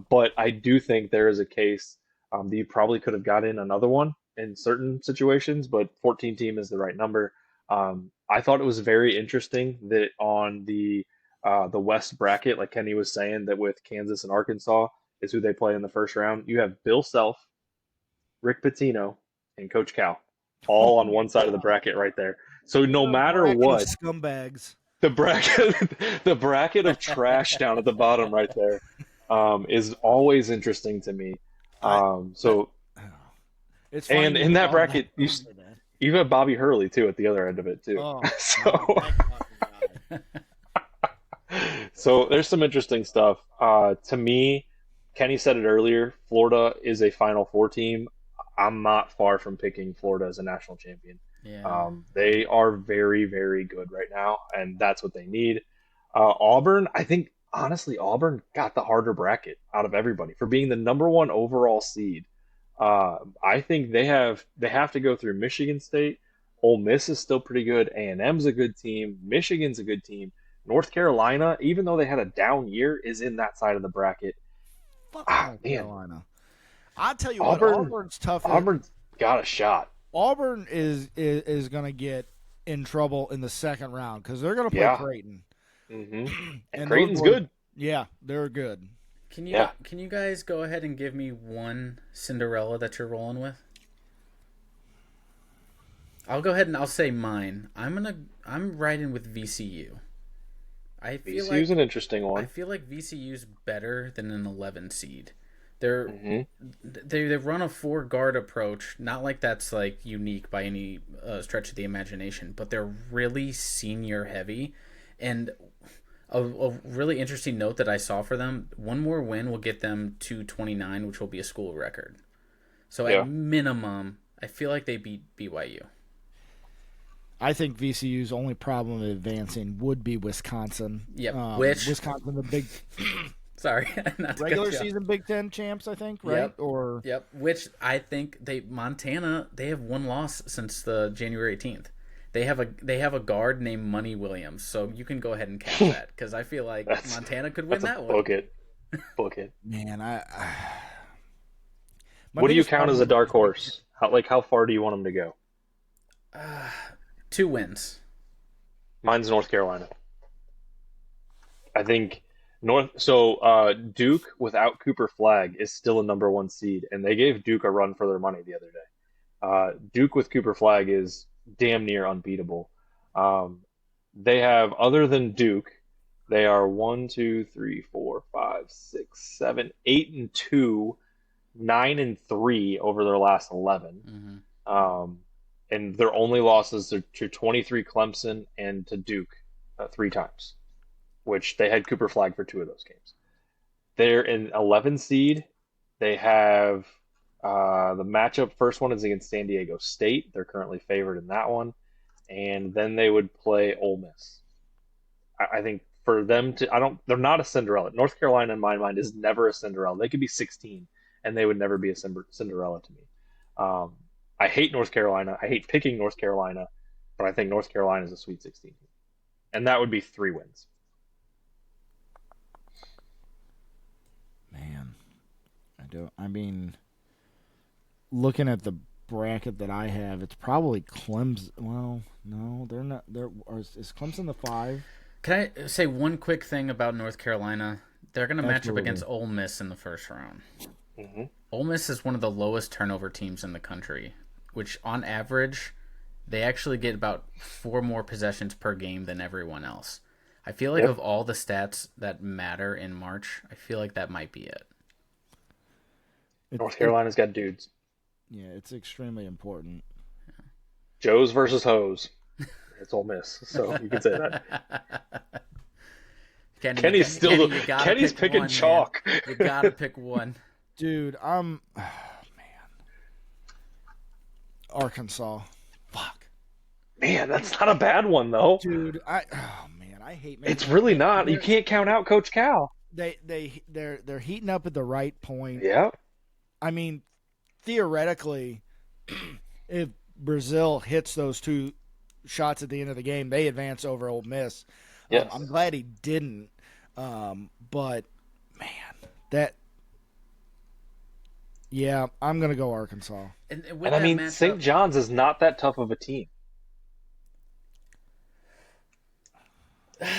[SPEAKER 3] But I do think there is a case that you probably could have got in another one in certain situations, but 14 team is the right number. I thought it was very interesting that on the West bracket, like Kenny was saying, that with Kansas and Arkansas is who they play in the first round. You have Bill Self, Rick Pitino, and Coach Cal all on one side of the bracket right there. So no matter what,
[SPEAKER 2] scumbags.
[SPEAKER 3] The bracket of trash down at the bottom right there is always interesting to me.
[SPEAKER 2] It's
[SPEAKER 3] and in that bracket, you have Bobby Hurley too at the other end of it too. So there's some interesting stuff. To me, Kenny said it earlier. Florida is a Final Four team. I'm not far from picking Florida as a national champion.
[SPEAKER 1] Yeah.
[SPEAKER 3] They are very, very good right now, and that's what they need. Auburn, I think honestly, Auburn got the harder bracket out of everybody for being the number 1 overall seed. I think they have to go through Michigan State. Ole Miss is still pretty good. A&M's a good team. Michigan's a good team. North Carolina, even though they had a down year, is in that side of the bracket.
[SPEAKER 2] Fuck North Carolina. I'll tell you what, Auburn's tough.
[SPEAKER 3] Auburn's got a shot.
[SPEAKER 2] Auburn is going to get in trouble in the second round because they're going to play Creighton.
[SPEAKER 3] Mm-hmm. And Creighton's good.
[SPEAKER 2] Yeah, they're good.
[SPEAKER 1] Can you guys go ahead and give me one Cinderella that you're rolling with? I'll go ahead and I'll say mine. I'm riding with VCU.
[SPEAKER 3] VCU's an interesting one.
[SPEAKER 1] I feel like VCU's better than an 11 seed. They run a 4-guard approach. Not like that's like unique by any stretch of the imagination, but they're really senior heavy. And a really interesting note that I saw for them: one more win will get them to 29, which will be a school record. So at minimum, I feel like they beat BYU.
[SPEAKER 2] I think VCU's only problem in advancing would be Wisconsin.
[SPEAKER 1] Yep.
[SPEAKER 2] Wisconsin, the big
[SPEAKER 1] sorry,
[SPEAKER 2] regular season Big Ten champs, I think, right?
[SPEAKER 1] Yep. Which I think Montana, they have one loss since the January 18th. They have a guard named Money Williams, so you can go ahead and catch that because I feel like Montana could win that one.
[SPEAKER 3] Book it. Book it.
[SPEAKER 2] Man, my
[SPEAKER 3] What do you
[SPEAKER 2] biggest
[SPEAKER 3] count
[SPEAKER 2] problem
[SPEAKER 3] as a
[SPEAKER 2] with
[SPEAKER 3] dark
[SPEAKER 2] this
[SPEAKER 3] horse? How far do you want them to go?
[SPEAKER 1] 2 wins.
[SPEAKER 3] Mine's North Carolina. I think Duke without Cooper Flag is still a number 1 seed, and they gave Duke a run for their money the other day. Duke with Cooper Flag is damn near unbeatable. They have, other than Duke, they are 1, 2, 3, 4, 5, 6, 7, 8-2, 9-3 over their last 11. And their only losses are to 23 Clemson and to Duke 3 times, which they had Cooper Flag for 2 of those games. They're in 11 seed. They have the matchup. First one is against San Diego State. They're currently favored in that one, and then they would play Ole Miss. I think for them to, they're not a Cinderella. North Carolina, in my mind, is never a Cinderella. They could be 16, and they would never be a Cinderella to me. I hate North Carolina. I hate picking North Carolina, but I think North Carolina is a Sweet 16, and that would be 3 wins.
[SPEAKER 2] Man, I mean, looking at the bracket that I have, it's probably Clemson. Well, no, they're not. Is Clemson the 5?
[SPEAKER 1] Can I say one quick thing about North Carolina? They're going to match up
[SPEAKER 2] Absolutely.
[SPEAKER 1] against Ole Miss in the first round.
[SPEAKER 3] Mm-hmm.
[SPEAKER 1] Ole Miss is one of the lowest turnover teams in the country, which on average, they actually get about 4 more possessions per game than everyone else. I feel like of all the stats that matter in March, I feel like that might be it.
[SPEAKER 3] North Carolina's got dudes.
[SPEAKER 2] Yeah, it's extremely important.
[SPEAKER 3] Joes versus Hoes. It's Ole Miss, so you can say that. Kenny's picking
[SPEAKER 1] one,
[SPEAKER 3] chalk.
[SPEAKER 1] Man. You gotta pick one.
[SPEAKER 2] Dude, Arkansas. Fuck.
[SPEAKER 3] Man, that's not a bad one though.
[SPEAKER 2] Dude, I hate.
[SPEAKER 3] It's really not. You can't count out Coach Cal.
[SPEAKER 2] They're heating up at the right point.
[SPEAKER 3] Yeah.
[SPEAKER 2] I mean, theoretically, if Brazil hits those 2 shots at the end of the game, they advance over Ole Miss.
[SPEAKER 3] Yes.
[SPEAKER 2] I'm glad he didn't. But man, I'm gonna go Arkansas.
[SPEAKER 1] And
[SPEAKER 3] I mean, St. John's is not that tough of a team.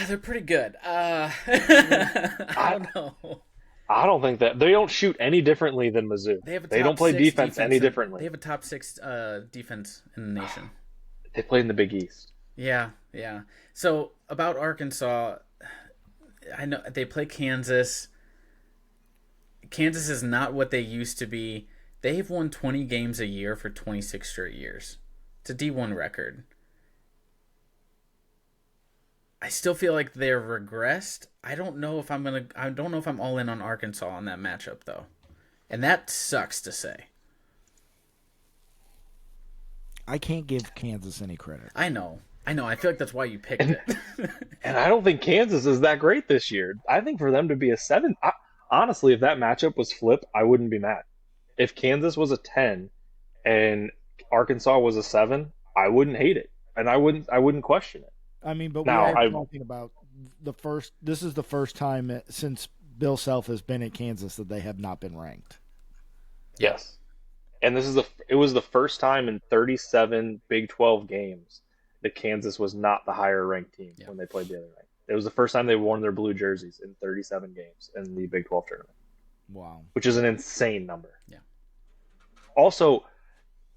[SPEAKER 1] They're pretty good. I don't know.
[SPEAKER 3] I don't think that they don't shoot any differently than Mizzou. They don't play defense any differently.
[SPEAKER 1] They have a top 6 defense in the nation.
[SPEAKER 3] They play in the Big East.
[SPEAKER 1] Yeah. So about Arkansas, I know they play Kansas. Kansas is not what they used to be. They have won 20 games a year for 26 straight years. It's a D1 record. I still feel like they're regressed. I don't know if I'm all in on Arkansas on that matchup though. And that sucks to say.
[SPEAKER 2] I can't give Kansas any credit.
[SPEAKER 1] I know. I feel like that's why you picked it.
[SPEAKER 3] And I don't think Kansas is that great this year. I think for them to be a 7, honestly, if that matchup was flipped, I wouldn't be mad. If Kansas was a 10 and Arkansas was a 7, I wouldn't hate it, and I wouldn't question it.
[SPEAKER 2] I mean, but
[SPEAKER 3] Now,
[SPEAKER 2] we're talking about this is the first time since Bill Self has been at Kansas that they have not been ranked.
[SPEAKER 3] Yes. And it was the first time in 37 Big 12 games that Kansas was not the higher ranked team when they played the other night. It was the first time they worn their blue jerseys in 37 games in the Big 12 tournament.
[SPEAKER 2] Wow.
[SPEAKER 3] Which is an insane number.
[SPEAKER 1] Yeah.
[SPEAKER 3] Also,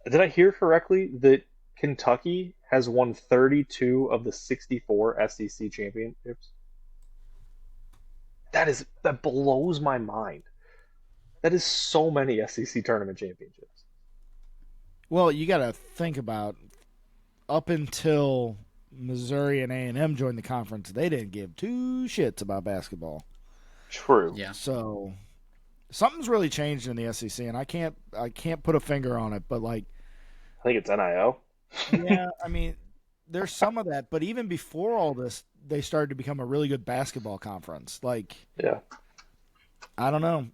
[SPEAKER 3] did I hear correctly that Kentucky has won 32 of the 64 SEC championships? That blows my mind. That is so many SEC tournament championships.
[SPEAKER 2] Well, you got to think about up until Missouri and A&M joined the conference, they didn't give 2 shits about basketball.
[SPEAKER 3] True.
[SPEAKER 1] Yeah.
[SPEAKER 2] So something's really changed in the SEC, and I can't put a finger on it, but like
[SPEAKER 3] I think it's NIL.
[SPEAKER 2] Yeah, I mean, there's some of that, but even before all this, they started to become a really good basketball conference. Like,
[SPEAKER 3] yeah,
[SPEAKER 2] I don't know.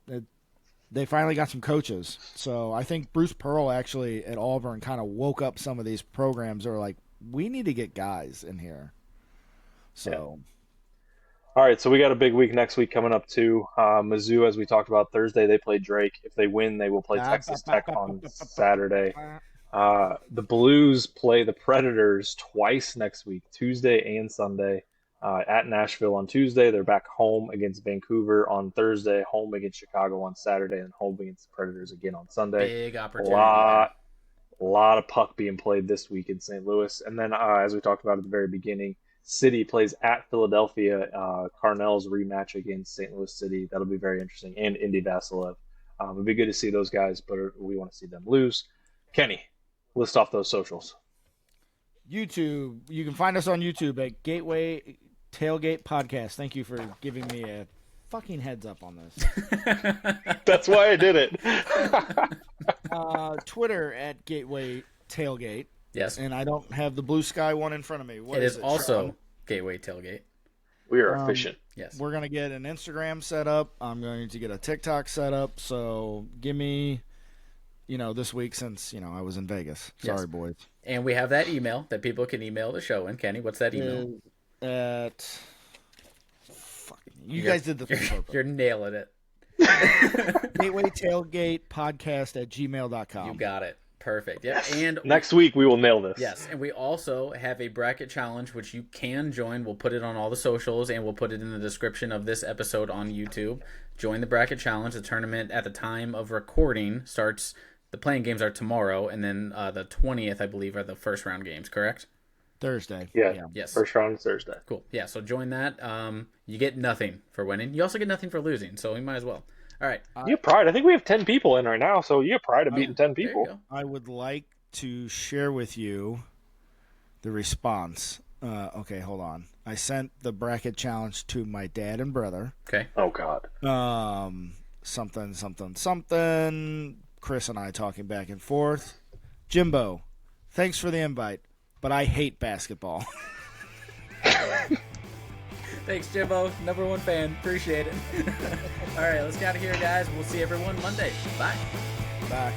[SPEAKER 2] They finally got some coaches. So I think Bruce Pearl actually at Auburn kind of woke up some of these programs that are like, we need to get guys in here. So
[SPEAKER 3] All right, so we got a big week next week coming up too. Mizzou, as we talked about Thursday, they play Drake. If they win, they will play Texas Tech on Saturday. The Blues play the Predators twice next week, Tuesday and Sunday. At Nashville on Tuesday, they're back home against Vancouver on Thursday, home against Chicago on Saturday, and home against the Predators again on Sunday.
[SPEAKER 1] Big opportunity.
[SPEAKER 3] A lot of puck being played this week in St. Louis. And then, as we talked about at the very beginning, City plays at Philadelphia. Carnell's rematch against St. Louis City. That'll be very interesting. And Indy Vassilev. It'll be good to see those guys, but we want to see them lose. Kenny, list off those socials.
[SPEAKER 2] YouTube. You can find us on YouTube at Gateway Tailgate Podcast. Thank you for giving me a fucking heads up on this.
[SPEAKER 3] That's why I did it.
[SPEAKER 2] Twitter at Gateway Tailgate.
[SPEAKER 1] Yes.
[SPEAKER 2] And I don't have the blue sky one in front of me.
[SPEAKER 1] It is also Gateway Tailgate.
[SPEAKER 3] We are efficient.
[SPEAKER 1] Yes.
[SPEAKER 2] We're going to get an Instagram set up. I'm going to get a TikTok set up. So give me, this week since, I was in Vegas. Sorry, boys.
[SPEAKER 1] And we have that email that people can email the show in. Kenny, what's that email?
[SPEAKER 2] You guys did the thing.
[SPEAKER 1] You're nailing it.
[SPEAKER 2] Gateway Tailgate Podcast at gmail.com.
[SPEAKER 1] You got it. Perfect. Yeah. And
[SPEAKER 3] next week we will nail this.
[SPEAKER 1] Yes. And we also have a bracket challenge, which you can join. We'll put it on all the socials and we'll put it in the description of this episode on YouTube. Join the bracket challenge. The tournament at the time of recording starts. The playing games are tomorrow, and then the 20th, I believe, are the first round games, correct?
[SPEAKER 2] Thursday.
[SPEAKER 3] Yeah.
[SPEAKER 1] Yes.
[SPEAKER 3] First round is Thursday.
[SPEAKER 1] Cool. Yeah. So join that. You get nothing for winning. You also get nothing for losing. So you might as well. All right.
[SPEAKER 3] You have pride. I think we have 10 people in right now, so you have pride of beating 10 people.
[SPEAKER 2] I would like to share with you the response. Okay, hold on. I sent the bracket challenge to my dad and brother.
[SPEAKER 1] Okay.
[SPEAKER 3] Oh, God.
[SPEAKER 2] Something. Chris and I talking back and forth. Jimbo, thanks for the invite, but I hate basketball.
[SPEAKER 1] Thanks, Jimbo. Number one fan. Appreciate it. All right, let's get out of here, guys. We'll see everyone Monday. Bye.
[SPEAKER 2] Bye.